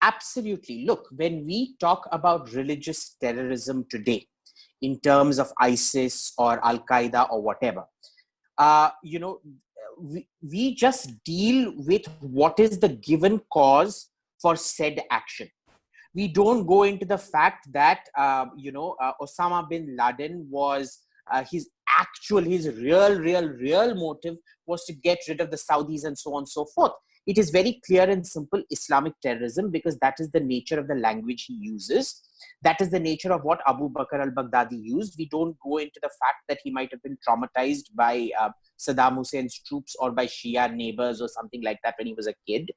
Absolutely. Look, when we talk about religious terrorism today, in terms of ISIS or Al Qaeda or whatever, you know, we just deal with what is the given cause for said action. We don't go into the fact that Osama bin Laden was his real motive was to get rid of the Saudis and so on and so forth. It is very clear and simple Islamic terrorism, because that is the nature of the language he uses. That is the nature of what Abu Bakr al-Baghdadi used. We don't go into the fact that he might have been traumatized by Saddam Hussein's troops or by Shia neighbors or something like that when he was a kid.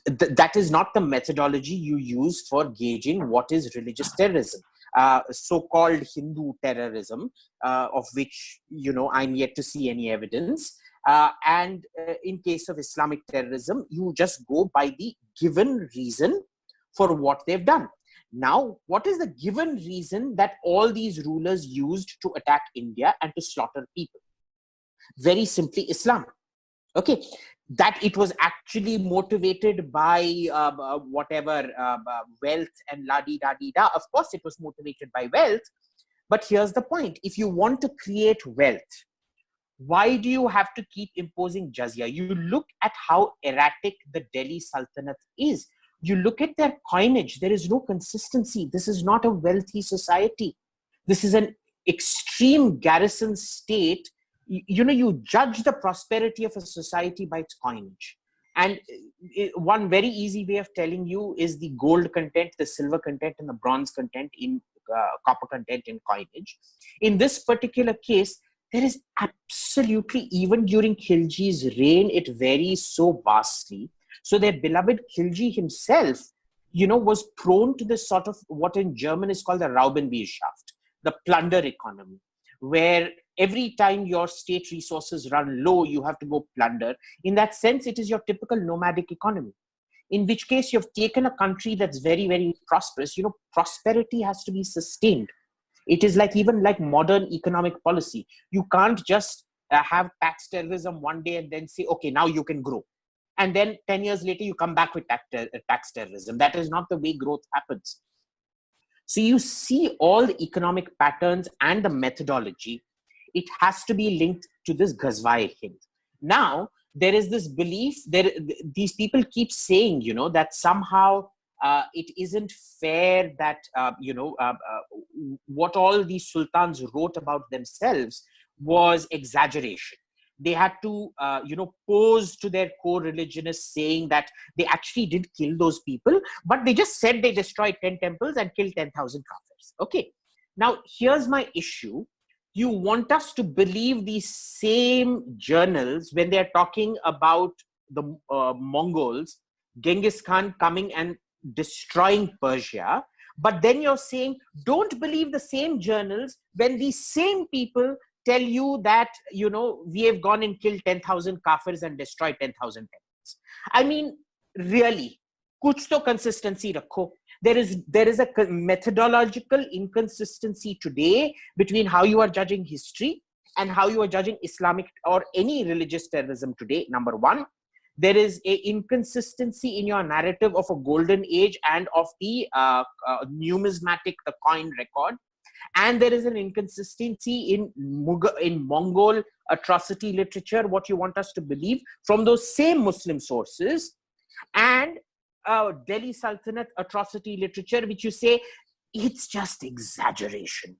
That is not the methodology you use for gauging what is religious terrorism. So-called Hindu terrorism, of which I'm yet to see any evidence. And in case of Islamic terrorism, you just go by the given reason for what they've done. Now, what is the given reason that all these rulers used to attack India and to slaughter people? Very simply, Islam. Okay, that it was actually motivated by wealth and la-di-da-di-da. Of course, it was motivated by wealth. But here's the point. If you want to create wealth, why do you have to keep imposing jizya? You look at how erratic the Delhi Sultanate is. You look at their coinage. There is no consistency. This is not a wealthy society. This is an extreme garrison state. You judge the prosperity of a society by its coinage. And one very easy way of telling you is the gold content, the silver content, and the bronze content in copper content in coinage. In this particular case, there is absolutely, even during Khilji's reign, it varies so vastly. So their beloved Khilji himself, was prone to this sort of what in German is called the Raubwirtschaft, the plunder economy, where every time your state resources run low, you have to go plunder. In that sense, it is your typical nomadic economy, in which case you've taken a country that's very, very prosperous. Prosperity has to be sustained. It is even like modern economic policy. You can't just have tax terrorism one day and then say, okay, now you can grow. And then 10 years later, you come back with tax terrorism. That is not the way growth happens. So you see all the economic patterns and the methodology. It has to be linked to this Ghazwa-e-Hind. Now, there is this belief, these people keep saying, that somehow it isn't fair that, what all these sultans wrote about themselves was exaggeration. They had to, pose to their co-religionists saying that they actually did kill those people, but they just said they destroyed 10 temples and killed 10,000 Kafirs. Okay. Now, here's my issue. You want us to believe these same journals when they're talking about the Mongols, Genghis Khan coming and destroying Persia. But then you're saying, don't believe the same journals when these same people tell you that, we have gone and killed 10,000 Kafirs and destroyed 10,000 temples. I mean, really, kuch to consistency rakho. There is a methodological inconsistency today between how you are judging history and how you are judging Islamic or any religious terrorism today, number one. There is an inconsistency in your narrative of a golden age and of the numismatic, the coin record. And there is an inconsistency in Mongol atrocity literature, what you want us to believe from those same Muslim sources, and Delhi Sultanate atrocity literature, which you say it's just exaggeration.